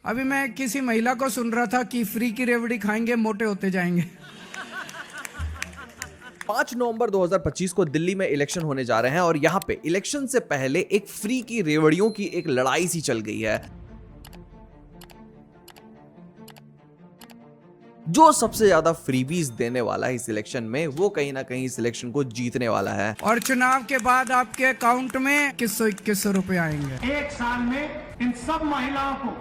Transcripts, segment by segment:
अभी मैं किसी महिला को सुन रहा था कि फ्री की रेवड़ी खाएंगे मोटे होते जाएंगे। 5 नवंबर 2025 को दिल्ली में इलेक्शन होने जा रहे हैं और यहाँ पे इलेक्शन से पहले एक फ्री की रेवड़ियों की एक लड़ाई सी चल गई है। जो सबसे ज्यादा फ्रीबीज देने वाला है इस इलेक्शन में, वो कहीं ना कहीं इस इलेक्शन को जीतने वाला है। और चुनाव के बाद आपके अकाउंट में 2100 रुपए आएंगे। एक साल में इन सब महिलाओं को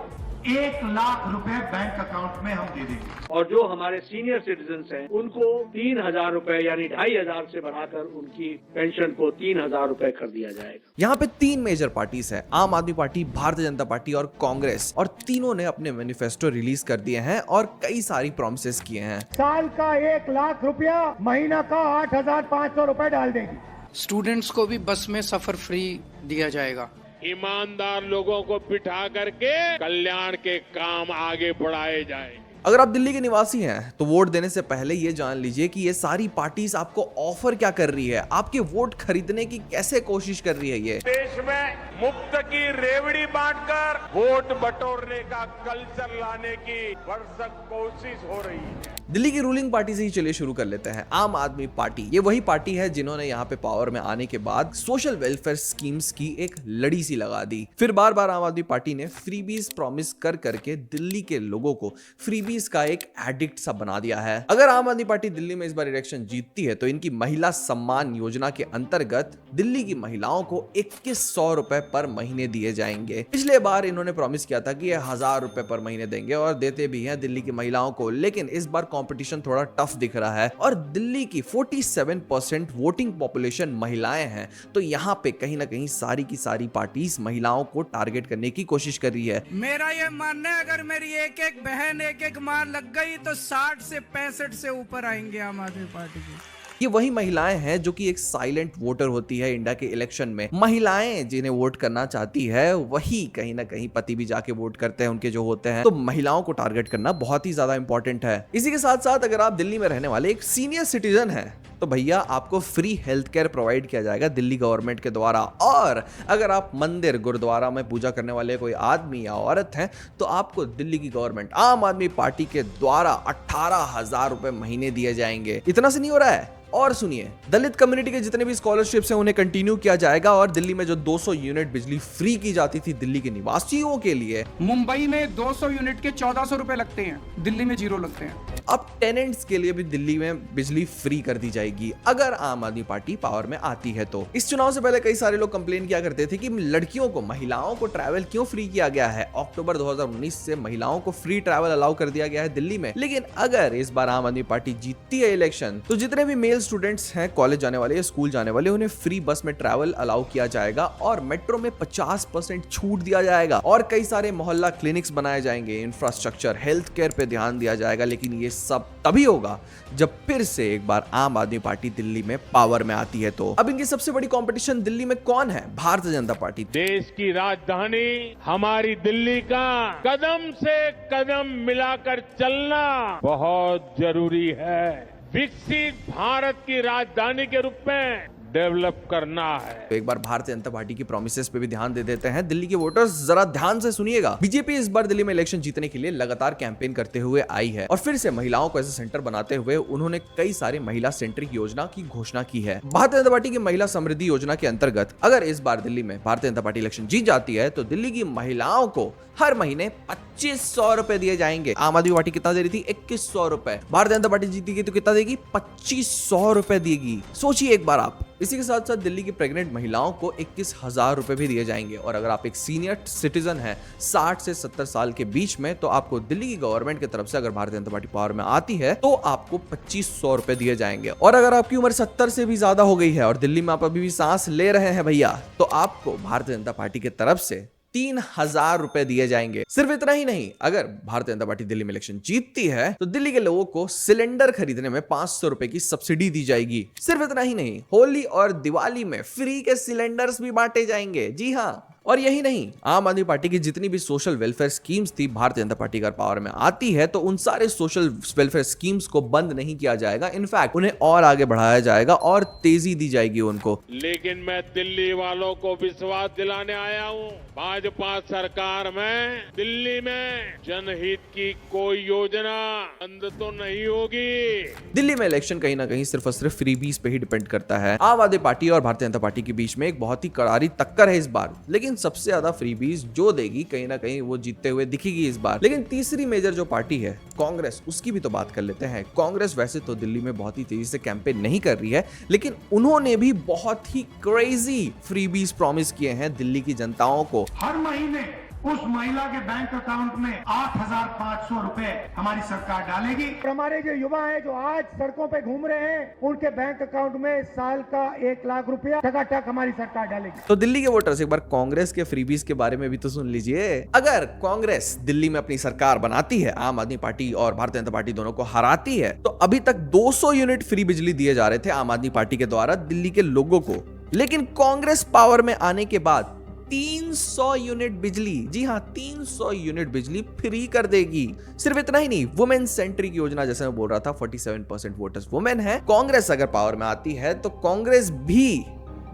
1 लाख रुपए बैंक अकाउंट में हम दे देंगे। और जो हमारे सीनियर सिटीजन्स हैं उनको 3000 रुपए यानी 2500 से बढ़ाकर उनकी पेंशन को 3000 रुपए कर दिया जाएगा। यहाँ पे 3 मेजर पार्टीज है, आम आदमी पार्टी, भारतीय जनता पार्टी और कांग्रेस, और तीनों ने अपने मैनिफेस्टो रिलीज कर दिए हैं और कई सारी प्रॉमिसेस किए हैं। साल का 1 लाख रुपया, महीना का 8500 रुपए डाल देंगे। स्टूडेंट्स को भी बस में सफर फ्री दिया जाएगा। ईमानदार लोगों को बिठा करके कल्याण के काम आगे बढ़ाए जाए। अगर आप दिल्ली के निवासी हैं तो वोट देने से पहले ये जान लीजिए कि ये सारी पार्टीज आपको ऑफर क्या कर रही है, आपके वोट खरीदने की कैसे कोशिश कर रही है। ये देश में मुफ्त की रेवड़ी बांटकर वोट बटोरने का कल्चर लाने की भरसक कोशिश हो रही है। दिल्ली की रूलिंग पार्टी से ही चलिए शुरू कर लेते हैं। आम आदमी पार्टी, ये वही पार्टी है जिन्होंने यहाँ पे पावर में आने के बाद सोशल वेलफेयर स्कीम्स की एक लड़ी सी लगा दी। फिर बार बार आम आदमी पार्टी ने फ्रीबीज प्रॉमिस कर करके दिल्ली के लोगों को फ्रीबीज का एक एडिक्ट सा बना दिया है। अगर आम आदमी पार्टी दिल्ली में इस बार इलेक्शन जीतती है तो इनकी महिला सम्मान योजना के अंतर्गत दिल्ली की महिलाओं को 2100 रुपए पर महीने दिए जाएंगे। पिछले बार इन्होंने प्रॉमिस किया था कि ये 1000 रुपए पर महीने देंगे और देते भी हैं दिल्ली की महिलाओं को, लेकिन इस बार कंपटीशन थोड़ा टफ दिख रहा है और दिल्ली की 47% वोटिंग पॉपुलेशन महिलाएं हैं, तो यहाँ पे कहीं ना कहीं सारी की सारी पार्टीज महिलाओं को टारगेट करने की कोशिश कर रही है। मेरा ये मानना है अगर मेरी एक एक बहन एक एक मां लग गई तो 60 से 65 से ऊपर आएंगे आम आदमी पार्टी की। ये वही महिलाएं हैं जो कि एक साइलेंट वोटर होती है इंडिया के इलेक्शन में। महिलाएं जिन्हें वोट करना चाहती है वही कहीं ना कहीं पति भी जाके वोट करते हैं उनके जो होते हैं, तो महिलाओं को टारगेट करना बहुत ही ज्यादा इंपॉर्टेंट है। इसी के साथ साथ अगर आप दिल्ली में रहने वाले एक सीनियर सिटीजन हैं तो भैया आपको फ्री हेल्थ केयर प्रोवाइड किया जाएगा दिल्ली गवर्नमेंट के द्वारा। और अगर आप मंदिर गुरुद्वारा में पूजा करने वाले कोई आदमी या औरत हैं तो आपको दिल्ली की गवर्नमेंट आम आदमी पार्टी के द्वारा 18,000 रुपए महीने दिए जाएंगे। इतना से नहीं हो रहा है, और सुनिए, दलित कम्युनिटी के जितने भी स्कॉलरशिप्स हैं उन्हें कंटिन्यू किया जाएगा और दिल्ली में जो 200 यूनिट बिजली फ्री की जाती थी दिल्ली के निवासियों के लिए, मुंबई में 200 यूनिट के 1400 रुपए लगते हैं, दिल्ली में 0 लगते हैं। अब टेनेंट्स के लिए भी दिल्ली में बिजली फ्री कर दी जाएगी अगर आम आदमी पार्टी पावर में आती है तो। इस चुनाव से पहले कई सारे लोग कंप्लेन किया करते थे कि लड़कियों को, महिलाओं को ट्रैवल क्यों फ्री किया गया है। अक्टूबर 2019 से महिलाओं को फ्री ट्रैवल अलाउ कर दिया गया है दिल्ली में, लेकिन अगर इस बार आम आदमी पार्टी जीतती है इलेक्शन तो जितने भी मेल स्टूडेंट्स हैं, कॉलेज जाने वाले या स्कूल जाने वाले, उन्हें फ्री बस में ट्रैवल अलाउ किया जाएगा और मेट्रो में 50% छूट दिया जाएगा और कई सारे मोहल्ला क्लिनिक्स बनाए जाएंगे। इंफ्रास्ट्रक्चर, हेल्थ केयर पे ध्यान दिया जाएगा, लेकिन ये सब तभी होगा जब फिर से एक बार आम आदमी पार्टी दिल्ली में पावर में आती है। तो अब इनकी सबसे बड़ी कंपटीशन दिल्ली में कौन है? भारतीय जनता पार्टी। देश की राजधानी हमारी दिल्ली का कदम से कदम मिलाकर चलना बहुत जरूरी है। विकसित भारत की राजधानी के रूप में डेवलप करना है। तो एक बार भारतीय जनता पार्टी की प्रॉमिसेस पे भी ध्यान दे देते हैं। दिल्ली के वोटर्स जरा ध्यान से सुनिएगा। बीजेपी इस बार दिल्ली में इलेक्शन जीतने के लिए लगातार कैंपेन करते हुए आई है और फिर से महिलाओं को ऐसे सेंटर बनाते हुए उन्होंने कई सारे महिला सेंट्रिक योजना की घोषणा की है। भारतीय जनता पार्टी की महिला समृद्धि योजना के अंतर्गत अगर इस बार दिल्ली में भारतीय जनता पार्टी इलेक्शन जीत जाती है तो दिल्ली की महिलाओं को हर महीने 2500 रुपए दिए जाएंगे। आम आदमी पार्टी कितना दे रही थी? 2100 रुपए। भारतीय जनता पार्टी जीतेगी तो कितना देगी? 2500 रुपए देगी। सोचिए एक बार आप। इसी के साथ साथ दिल्ली की प्रेग्नेंट महिलाओं को 21,000 रुपए भी दिए जाएंगे और अगर आप एक सीनियर सिटीजन हैं 60 से 70 साल के बीच में तो आपको दिल्ली की गवर्नमेंट की तरफ से, अगर भारतीय जनता पार्टी पावर में आती है तो आपको 2500 रुपए दिए जाएंगे। और अगर आपकी उम्र 70 से भी ज्यादा हो गई है और दिल्ली में आप अभी भी सांस ले रहे हैं भैया, तो आपको भारतीय जनता पार्टी की तरफ से 3000 रुपए दिए जाएंगे। सिर्फ इतना ही नहीं, अगर भारतीय जनता पार्टी दिल्ली में इलेक्शन जीतती है तो दिल्ली के लोगों को सिलेंडर खरीदने में 500 रुपए की सब्सिडी दी जाएगी। सिर्फ इतना ही नहीं, होली और दिवाली में फ्री के सिलेंडर्स भी बांटे जाएंगे। जी हाँ, और यही नहीं, आम आदमी पार्टी की जितनी भी सोशल वेलफेयर स्कीम्स थी, भारतीय जनता पार्टी अगर पावर में आती है तो उन सारे सोशल वेलफेयर स्कीम्स को बंद नहीं किया जाएगा, इनफैक्ट उन्हें और आगे बढ़ाया जाएगा और तेजी दी जाएगी उनको। लेकिन मैं दिल्ली वालों को विश्वास दिलाने आया हूँ, भाजपा सरकार में दिल्ली में जनहित की कोई योजना बंद तो नहीं होगी। दिल्ली में इलेक्शन कहीं ना कहीं सिर्फ और सिर्फ फ्रीबीज पे ही डिपेंड करता है। आम आदमी पार्टी और भारतीय जनता पार्टी के बीच में एक बहुत ही करारी टक्कर है इस बार, लेकिन सबसे ज्यादा फ्रीबीज जो देगी कहीं ना कहीं वो जीतते हुए दिखेगी इस बार। लेकिन तीसरी मेजर जो पार्टी है कांग्रेस, उसकी भी तो बात कर लेते हैं। कांग्रेस वैसे तो दिल्ली में बहुत ही तेजी से कैंपेन नहीं कर रही है, लेकिन उन्होंने भी बहुत ही क्रेजी फ्रीबीज प्रॉमिस किए हैं दिल्ली की जनताओं को। हर महीने उस महिला के बैंक अकाउंट में 8,500 रुपए हमारी सरकार डालेगी। और हमारे जो युवा हैं जो आज सड़कों पे घूम रहे हैं, उनके बैंक अकाउंट में साल का 1 लाख रुपया टकाटक हमारी सरकार डालेगी। तो दिल्ली के वोटर्स एक बार कांग्रेस के फ्रीबीज के बारे में भी तो सुन लीजिए। अगर कांग्रेस दिल्ली में अपनी सरकार बनाती है, आम आदमी पार्टी और भारतीय जनता पार्टी दोनों को हराती है, तो अभी तक 200 यूनिट फ्री बिजली दिए जा रहे थे आम आदमी पार्टी के द्वारा दिल्ली के लोगों को। लेकिन कांग्रेस पावर में आने के बाद 300 यूनिट बिजली, जी हां 300 यूनिट बिजली फ्री कर देगी। सिर्फ इतना ही नहीं, वुमेन सेंट्रिक योजना, जैसे मैं बोल रहा था 47% वोटर्स वुमेन है। कांग्रेस अगर पावर में आती है तो कांग्रेस भी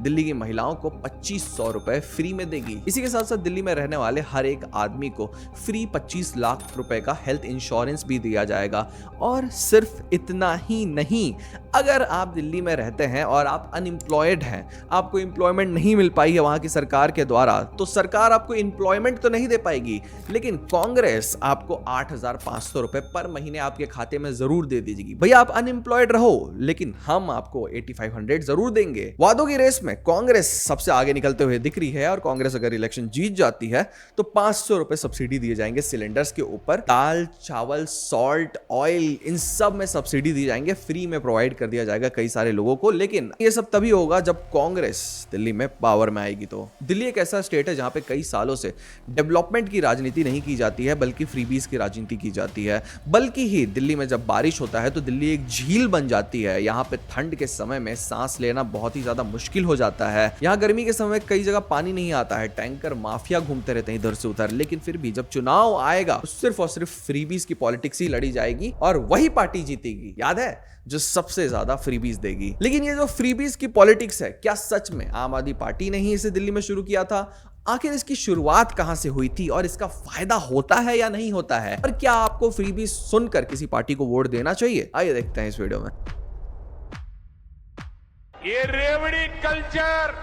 दिल्ली की महिलाओं को 2500 रुपए फ्री में देगी। इसी के साथ साथ दिल्ली में रहने वाले हर एक आदमी को फ्री 25 लाख रुपए का हेल्थ इंश्योरेंस भी दिया जाएगा। और सिर्फ इतना ही नहीं, अगर आप दिल्ली में रहते हैं और आप अनएम्प्लॉयड हैं, आपको एम्प्लॉयमेंट नहीं मिल पाई है वहां की सरकार के द्वारा, तो सरकार आपको एम्प्लॉयमेंट तो नहीं दे पाएगी, लेकिन कांग्रेस आपको 8,500 रुपए पर महीने आपके खाते में जरूर दे दीजिएगी। भैया आप अनएम्प्लॉयड रहो, लेकिन हम आपको 8500 जरूर देंगे। वादों की रेस में कांग्रेस सबसे आगे निकलते हुए दिख रही है, और कांग्रेस अगर इलेक्शन जीत जाती है तो 500 रुपए सब्सिडी दिए जाएंगे सिलेंडर्स के ऊपर। दाल, चावल, सॉल्ट, ऑयल, इन सब में सब्सिडी दी जाएंगे, फ्री में प्रोवाइड कर दिया जाएगा कई सारे लोगों को। लेकिन ये सब तभी होगा जब कांग्रेस दिल्ली में पावर में आएगी। तो दिल्ली एक ऐसा स्टेट है जहां पे कई सालों से डेवलपमेंट की राजनीति नहीं की जाती है, बल्कि फ्रीबीज की राजनीति की जाती है। बल्कि ही दिल्ली में जब बारिश होता है तो दिल्ली एक झील बन जाती है। यहाँ पे ठंड के समय में सांस लेना बहुत ही ज्यादा मुश्किल हो जाता है। यहाँ गर्मी के समय कई जगह पानी नहीं आता है, टैंकर माफिया घूमते रहते हैं इधर से उधर। लेकिन फिर भी जब चुनाव आएगा तो सिर्फ और सिर्फ फ्रीबीज की पॉलिटिक्स ही लड़ी जाएगी और वही पार्टी जीतेगी, याद है, जो सबसे ज्यादा फ्रीबीज देगी। लेकिन ये जो फ्रीबीज की पॉलिटिक्स है, क्या सच में आम आदमी पार्टी ने ही इसे दिल्ली में शुरू किया था? आखिर इसकी शुरुआत कहां से हुई थी और इसका फायदा होता है या नहीं होता है? और क्या आपको फ्रीबीज सुनकर किसी पार्टी को वोट देना चाहिए? आइए देखते हैं इस वीडियो में। ये रेवड़ी कल्चर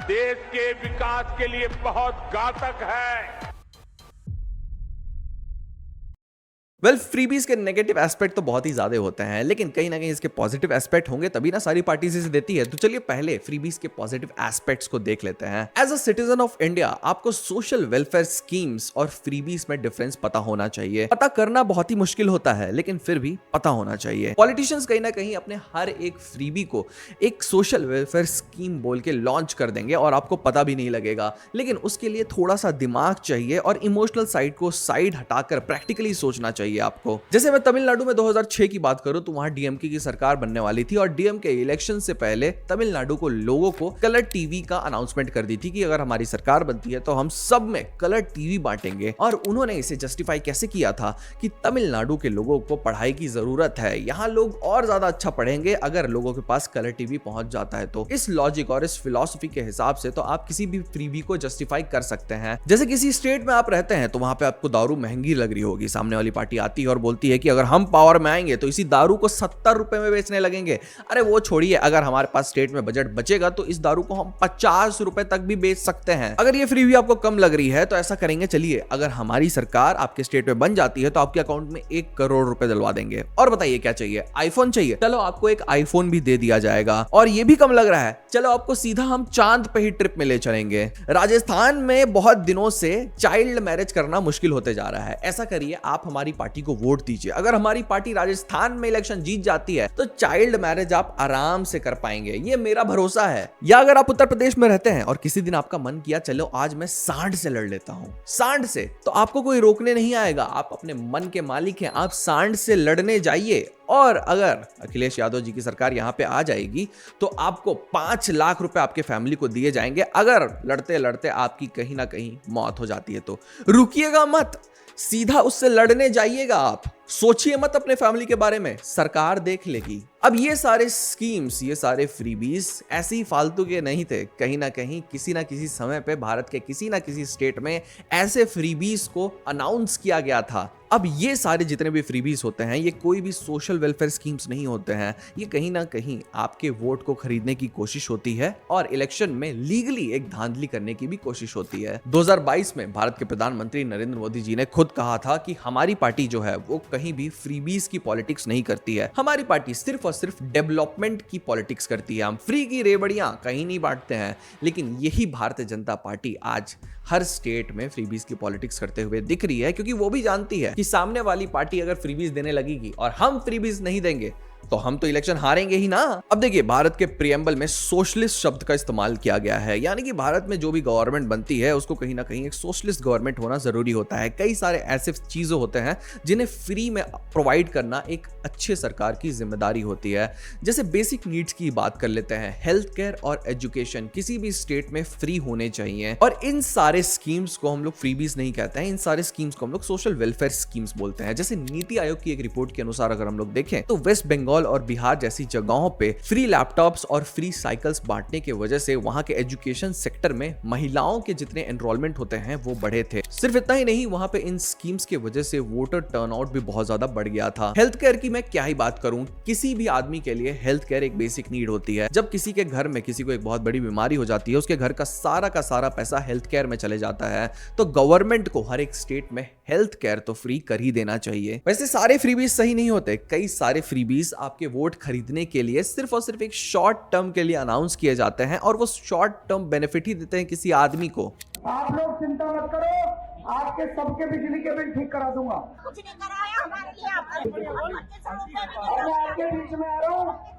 देश के विकास के लिए बहुत घातक है। फ्रीबीज के नेगेटिव एस्पेक्ट तो बहुत ही ज्यादा होते हैं, लेकिन कहीं ना कहीं इसके पॉजिटिव एस्पेक्ट होंगे तभी ना सारी पार्टीज इसे देती है। तो चलिए पहले फ्रीबीज के पॉजिटिव एस्पेक्ट्स को देख लेते हैं। As a citizen of India आपको सोशल वेलफेयर स्कीम्स और फ्रीबीज में डिफरेंस पता होना चाहिए। पता करना बहुत ही मुश्किल होता है, लेकिन फिर भी पता होना चाहिए। पॉलिटिशियंस कहीं ना कहीं अपने हर एक फ्रीबी को एक सोशल वेलफेयर स्कीम बोल के लॉन्च कर देंगे और आपको पता भी नहीं लगेगा। लेकिन उसके लिए थोड़ा सा दिमाग चाहिए और इमोशनल साइड को साइड हटाकर प्रैक्टिकली सोचना चाहिए आपको। जैसे मैं तमिलनाडु में 2006 की बात करूं तो वहां डीएमके की सरकार बनने वाली थी और डीएमके इलेक्शन से पहले तमिलनाडु को लोगों को कलर टीवी का अनाउंसमेंट कर दी थी कि अगर हमारी सरकार बनती है तो हम सब में कलर टीवी बांटेंगे। और उन्होंने इसे जस्टिफाई कैसे किया था कि तमिलनाडु के लोगों को पढ़ाई की जरूरत है, यहाँ लोग और ज्यादा अच्छा पढ़ेंगे अगर लोगों के पास कलर टीवी पहुंच जाता है। तो इस लॉजिक और इस फिलॉसफी के हिसाब से तो आप किसी भी फ्रीबी को जस्टिफाई कर सकते हैं। जैसे किसी स्टेट में आप रहते हैं तो वहां पे आपको दारू महंगी लग रही होगी, सामने वाली पार्टी आती है और बोलती है कि अगर हम पावर में आएंगे तो इसी दारू को 70 रुपए में बेचने लगेंगे। अरे वो छोड़िए, अगर हमारे पास स्टेट में बजट बचेगा तो इस दारू को हम 50 रुपए तक भी बेच सकते हैं। अगर ये फ्रीबी आपको कम लग रही है तो ऐसा करेंगे, चलिए अगर हमारी सरकार आपके स्टेट में बन जाती है तो आपके अकाउंट में 1 करोड़ रुपए दिलवा देंगे। और बताइए क्या चाहिए? आईफोन चाहिए? चलो आपको एक आईफोन भी दे दिया जाएगा। और ये भी कम लग रहा है, चलो आपको सीधा हम चांद पे ही ट्रिप में ले चलेंगे। राजस्थान में बहुत दिनों से चाइल्ड मैरिज करना मुश्किल होते जा रहा है। ऐसा करिए, आप हमारी पार्टी को वोट दीजिए। अगर हमारी पार्टी राजस्थान में इलेक्शन जीत जाती है तो चाइल्ड मैरिज आप आराम से कर पाएंगे, ये मेरा भरोसा है। या अगर आप उत्तर प्रदेश में रहते हैं और किसी दिन आपका मन किया चलो आज मैं सांड से लड़ लेता हूं, सांड से, तो आपको कोई रोकने नहीं आएगा। आप अपने मन के मालिक हैं, आप सांड से लड़ने जाइए और अगर अखिलेश यादव जी की सरकार यहां पे आ जाएगी तो आपको 5 लाख रुपए आपके फैमिली को दिए जाएंगे अगर लड़ते लड़ते आपकी कहीं ना कहीं मौत हो जाती है। तो रुकिएगा मत, सीधा उससे लड़ने जाइएगा। आप सोचिए मत अपने फैमिली के बारे में, सरकार देख लेगी। अब ये सारे स्कीम्स, ये सारे फ्रीबीज ऐसे ही फालतू के नहीं थे। कहीं ना कहीं किसी ना किसी समय पे भारत के किसी ना किसी स्टेट में ऐसे फ्रीबीज को अनाउंस किया गया था। अब ये सारे जितने भी फ्रीबीज होते हैं ये कोई भी सोशल वेलफेयर स्कीम्स नहीं होते हैं, ये कहीं ना कहीं आपके वोट को खरीदने की कोशिश होती है और इलेक्शन में लीगली एक धांधली करने की भी कोशिश होती है। 2022 में भारत के प्रधानमंत्री नरेंद्र मोदी जी ने खुद कहा था कि हमारी पार्टी जो है वो कहीं भी फ्रीबीज की पॉलिटिक्स नहीं करती है, हमारी पार्टी सिर्फ और सिर्फ डेवलपमेंट की पॉलिटिक्स करती है। हम फ्री की रेवड़ियां कहीं नहीं बांटते हैं। लेकिन यही भारतीय जनता पार्टी आज हर स्टेट में फ्रीबीज की पॉलिटिक्स करते हुए दिख रही है, क्योंकि वो भी जानती है कि सामने वाली पार्टी अगर फ्रीबीज देने लगेगी और हम फ्रीबीज नहीं देंगे तो हम तो इलेक्शन हारेंगे ही ना। अब देखिए, भारत के प्रियम्बल में सोशलिस्ट शब्द का इस्तेमाल किया गया है, यानी कि भारत में जो भी गवर्नमेंट बनती है उसको कहीं ना कहीं एक सोशलिस्ट गवर्नमेंट होना जरूरी होता है। कई सारे ऐसे चीजें होते हैं जिन्हें फ्री में प्रोवाइड करना एक अच्छे सरकार की जिम्मेदारी होती है। जैसे बेसिक नीड्स की बात कर लेते हैं, हेल्थ केयर और एजुकेशन किसी भी स्टेट में फ्री होने चाहिए। और इन सारे स्कीम्स को हम लोग फ्रीबीज नहीं कहते हैं, इन सारे स्कीम्स को हम लोग सोशल वेलफेयर स्कीम्स बोलते हैं। जैसे नीति आयोग की एक रिपोर्ट के अनुसार अगर हम लोग देखें तो वेस्ट बंगाल और बिहार जैसी जगहों पे फ्री लैपटॉप्स और फ्री साइकिल्स बांटने की वजह से वहां के एजुकेशन सेक्टर में महिलाओं के जितने एनरोलमेंट होते हैं वो बढ़े थे। सिर्फ इतना ही नहीं, वहां पे इन स्कीम्स की वजह से वोटर टर्नआउट भी बहुत ज्यादा बढ़ गया था। हेल्थ केयर की मैं क्या ही बात करूं, किसी भी आदमी के लिए हेल्थ केयर एक बेसिक नीड होती है। जब किसी के घर में किसी को एक बहुत बड़ी बीमारी हो जाती है, उसके घर का सारा पैसा हेल्थ केयर में चले जाता है, तो गवर्नमेंट को हर एक स्टेट में हेल्थ केयर तो फ्री कर ही देना चाहिए। वैसे सारे फ्रीबीज सही नहीं होते, कई सारे फ्रीबीज आपके वोट खरीदने के लिए सिर्फ और सिर्फ एक शॉर्ट टर्म के लिए अनाउंस किए जाते हैं और वो शॉर्ट टर्म बेनिफिट ही देते हैं किसी आदमी को। आप लोग चिंता मत करो, आपके सबके बिजली के बिल ठीक करा दूंगा। कुछ नहीं कराया हमारे लिए, आपके बीच में आ रहा हूँ।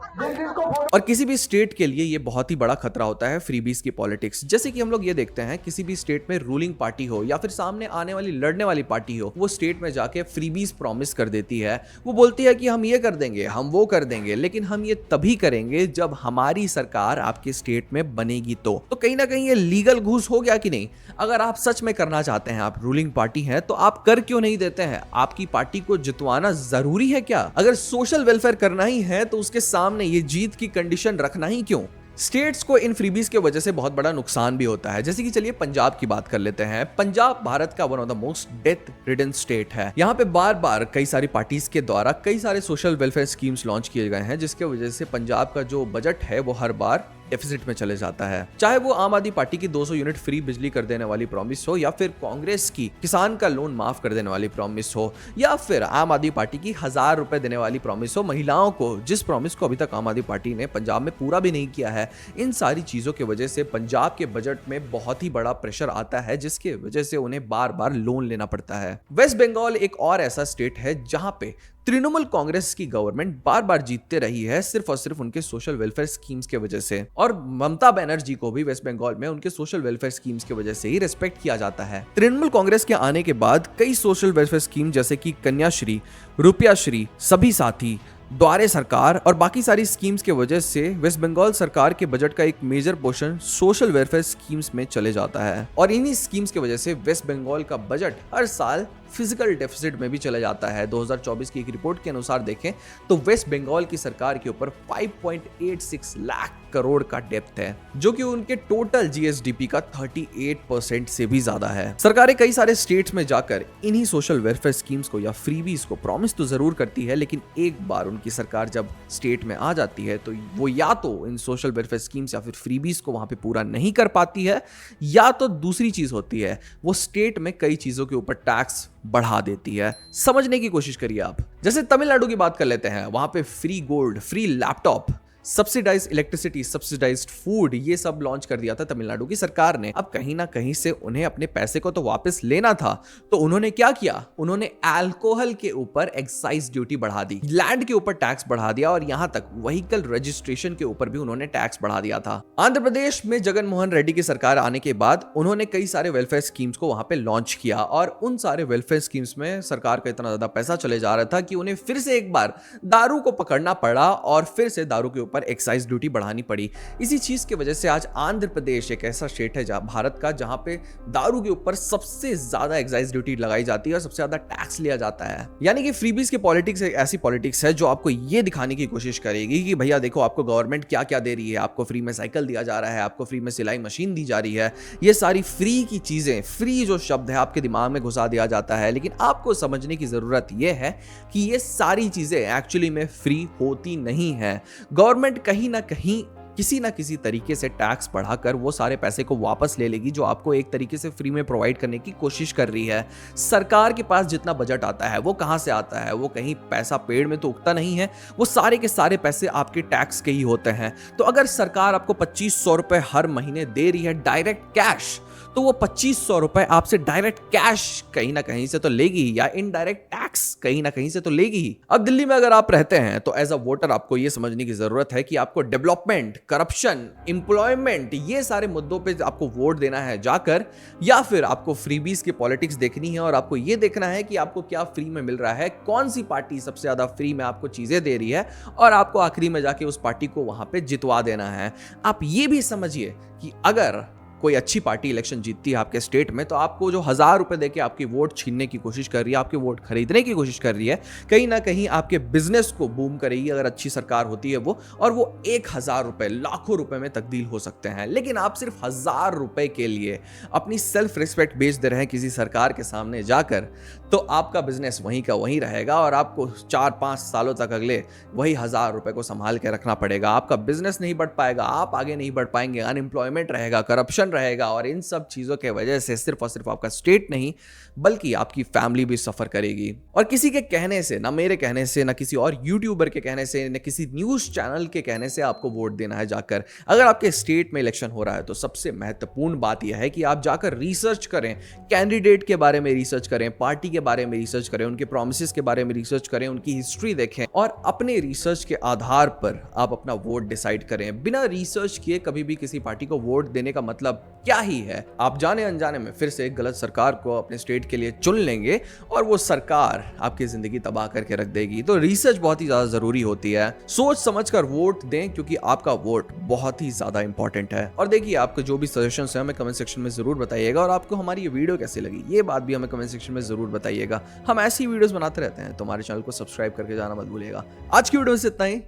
और किसी भी स्टेट के लिए ये बहुत ही बड़ा खतरा होता है फ्रीबीज की पॉलिटिक्स। जैसे कि हम लोग ये देखते हैं, किसी भी स्टेट में रूलिंग पार्टी हो या फिर सामने आने वाली लड़ने वाली पार्टी हो, वो स्टेट में जाके फ्रीबीज प्रॉमिस कर देती है। वो बोलती है कि हम ये कर देंगे, हम वो कर देंगे, लेकिन हम ये तभी करेंगे जब हमारी सरकार आपके स्टेट में बनेगी। तो कहीं ना कहीं ये लीगल घूस हो गया कि नहीं? अगर आप सच में करना चाहते हैं, आप रूलिंग पार्टी हैं, तो आप कर क्यों नहीं देते हैं? आपकी पार्टी को जितवाना जरूरी है क्या? अगर सोशल वेलफेयर करना ही है तो उसके सामने ये जीत की कंडीशन रखना ही क्यों? स्टेट्स को इन फ्रीबीज के वजह से बहुत बड़ा नुकसान भी होता है। जैसे कि चलिए पंजाब की बात कर लेते हैं। पंजाब भारत का one of the most death ridden state है। यहाँ पे बार बार कई सारी पार्टीज के द्वारा कई सारे सोशल वेलफेयर स्कीम्स लॉन्च किए गए हैं, जिसके वजह से पंजाब का जो बजट है वो हर बार डेफिसिट में चले जाता है। चाहे वो आम आदमी पार्टी की 200 यूनिट फ्री बिजली कर देने वाली प्रॉमिस हो, या फिर कांग्रेस की किसान का लोन माफ कर देने वाली प्रॉमिस हो, या फिर आम आदमी पार्टी की 1000 रुपए देने वाली प्रॉमिस हो महिलाओं को, जिस प्रॉमिस को अभी तक आम आदमी पार्टी ने पंजाब में पूरा भी नहीं किया है। इन सारी चीजों की वजह से पंजाब के बजट में बहुत ही बड़ा प्रेशर आता है, जिसके वजह से उन्हें बार बार लोन लेना पड़ता है। वेस्ट बंगाल एक और ऐसा स्टेट है जहां पे तृणमूल कांग्रेस की गवर्नमेंट बार बार जीतते रही है, सिर्फ और सिर्फ उनके सोशल वेलफेयर स्कीम्स के वजह से। और ममता बनर्जी को भी वेस्ट बंगाल में उनके सोशल वेलफेयर स्कीम्स की वजह से ही रिस्पेक्ट किया जाता है। तृणमूल कांग्रेस के आने के बाद कई सोशल वेलफेयर स्कीम जैसे कि कन्याश्री, रुपयाश्री, सभी साथी, द्वारे सरकार और बाकी सारी स्कीम्स के वजह से वेस्ट बंगाल सरकार के बजट का एक major portion social welfare schemes में चले जाता है। और इन्हीं स्कीम्स की वजह से वेस्ट बंगाल का बजट हर साल फिजिकल डेफिसिट में भी चले जाता है। 2024 की एक रिपोर्ट के अनुसार देखें तो वेस्ट बंगाल की सरकार के ऊपर 5.86 लाख करोड़ का डेब्ट है, जो कि उनके टोटल जीएसडीपी का 38% से भी ज्यादा है। सरकारें कई सारे स्टेट्स में जाकर इन्हीं सोशल वेलफेयर स्कीम्स को या फ्रीबीज को प्रॉमिस तो जरूर करती है, लेकिन एक बार उनकी सरकार जब स्टेट में आ जाती है तो वो या तो इन सोशल वेलफेयर स्कीम्स या फिर फ्रीबीज को वहां पे पूरा नहीं कर पाती है, या तो दूसरी चीज होती है वो स्टेट में कई चीजों के ऊपर टैक्स बढ़ा देती है। समझने की कोशिश करिए आप। जैसे तमिलनाडु की बात कर लेते हैं, वहां पे free gold, free laptop subsidised electricity, subsidised food, ये सब लॉन्च कर दिया था तमिलनाडु की सरकार ने। अब कहीं ना कहीं से उन्हें अपने पैसे को तो वापस लेना था, तो उन्होंने क्या किया, उन्होंने अल्कोहल के ऊपर एक्साइज ड्यूटी बढ़ा दी, लैंड के ऊपर टैक्स बढ़ा दिया और यहां तक व्हीकल रजिस्ट्रेशन के ऊपर भी उन्होंने टैक्स बढ़ा दिया था। आंध्र प्रदेश में जगन मोहन रेड्डी की सरकार आने के बाद उन्होंने कई सारे वेलफेयर स्कीम्स को वहां पे लॉन्च किया और उन सारे वेलफेयर स्कीम्स में सरकार का इतना ज्यादा पैसा चले जा रहा था कि उन्हें फिर से एक बार दारू को पकड़ना पड़ा और फिर से दारू के ऊपर एक्साइज ड्यूटी बढ़ानी पड़ी। इसी चीज की वजह से आज आंध्र प्रदेश एक ऐसा स्टेट है जहां भारत का जहां पे दारू के ऊपर सबसे ज्यादा एक्साइज ड्यूटी लगाई जाती है और सबसे ज्यादा टैक्स लिया जाता है। यानी कि फ्रीबीज की पॉलिटिक्स एक ऐसी पॉलिटिक्स है जो आपको ये दिखाने की कोशिश करेगी कि भैया देखो आपको गवर्नमेंट क्या क्या दे रही है, आपको फ्री में साइकिल दिया जा रहा है, आपको फ्री में सिलाई मशीन दी जा रही है। ये सारी फ्री की चीजें, फ्री जो शब्द है आपके दिमाग में घुसा दिया जाता है, लेकिन आपको समझने की जरूरत यह है कि ये सारी चीजें एक्चुअली में फ्री होती नहीं है। गवर्नमेंट कहीं ना कहीं किसी ना किसी तरीके से टैक्स बढ़ाकर वो सारे पैसे को वापस ले लेगी जो आपको एक तरीके से फ्री में प्रोवाइड करने की कोशिश कर रही है। सरकार के पास जितना बजट आता है वो कहां से आता है, वो कहीं पैसा पेड़ में तो उगता नहीं है, वो सारे के सारे पैसे आपके टैक्स के ही होते हैं। तो अगर सरकार आपको 2500 रुपए हर महीने दे रही है डायरेक्ट कैश, तो वो 2500 रुपए आपसे डायरेक्ट कैश कहीं ना कहीं से तो लेगी या इनडायरेक्ट टैक्स कहीं ना कहीं से तो लेगी ही। अब दिल्ली में अगर आप रहते हैं तो एज अ वोटर आपको ये समझने की जरूरत है कि आपको डेवलपमेंट, करप्शन, एम्प्लॉयमेंट, ये सारे मुद्दों पे आपको वोट देना है जाकर, या फिर आपको फ्रीबीज की पॉलिटिक्स देखनी है और आपको ये देखना है कि आपको क्या फ्री में मिल रहा है, कौन सी पार्टी सबसे ज्यादा फ्री में आपको चीजें दे रही है और आपको आखिरी में जाके उस पार्टी को वहां पे जितवा देना है। आप ये भी समझिए कि अगर कोई अच्छी पार्टी इलेक्शन जीतती है आपके स्टेट में तो आपको जो 1000 रुपए देके आपकी वोट छीनने की कोशिश कर रही है, आपके वोट खरीदने की कोशिश कर रही है, कहीं ना कहीं आपके बिजनेस को बूम करेगी अगर अच्छी सरकार होती है वो, और वो 1000 रुपए लाखों रुपए में तब्दील हो सकते हैं। लेकिन आप सिर्फ 1000 रुपए के लिए अपनी सेल्फ रिस्पेक्ट बेच दे रहे हैं किसी सरकार के सामने जाकर, तो आपका बिजनेस वहीं का वहीं रहेगा और आपको 4-5 सालों तक अगले वही 1000 रुपए को संभाल के रखना पड़ेगा। आपका बिजनेस नहीं बढ़ पाएगा, आप आगे नहीं बढ़ पाएंगे, अनएम्प्लॉयमेंट रहेगा, करप्शन रहेगा और इन सब चीजों के वजह से सिर्फ और सिर्फ आपका स्टेट नहीं बल्कि आपकी फैमिली भी सफर करेगी। और किसी के कहने से, ना मेरे कहने से, ना किसी और यूट्यूबर के कहने से, ना किसी न्यूज चैनल के कहने से आपको वोट देना है जाकर। अगर आपके स्टेट में इलेक्शन हो रहा है तो सबसे महत्वपूर्ण बात यह है कि आप जाकर रिसर्च करें, कैंडिडेट के बारे में रिसर्च करें, पार्टी के बारे में रिसर्च करें, उनके प्रोमिसेस के बारे में रिसर्च करें, उनकी हिस्ट्री देखें और अपने रिसर्च के आधार पर आप अपना वोट डिसाइड करें। बिना रिसर्च किए कभी भी किसी पार्टी को वोट देने का मतलब क्या ही है। आप जाने अनजाने में फिर से एक गलत सरकार को अपने स्टेट के लिए चुन लेंगे और वो सरकार आपकी जिंदगी तबाह करके रख देगी। तो रिसर्च बहुत ही ज्यादा जरूरी होती है। सोच समझकर वोट दें क्योंकि आपका वोट बहुत ही ज्यादा इंपॉर्टेंट है। और देखिए आपके जो भी सजेशंस हैं हमें कमेंट सेक्शन में जरूर बताइएगा और आपको हमारी ये वीडियो कैसी लगी ये बात भी हमें कमेंट सेक्शन में जरूर बताइएगा। हम ऐसी वीडियोस बनाते रहते हैं तो हमारे चैनल को सब्सक्राइब करके जाना मत भूलिएगा। आज की वीडियो से इतना ही,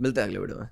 मिलते हैं अगले वीडियो में।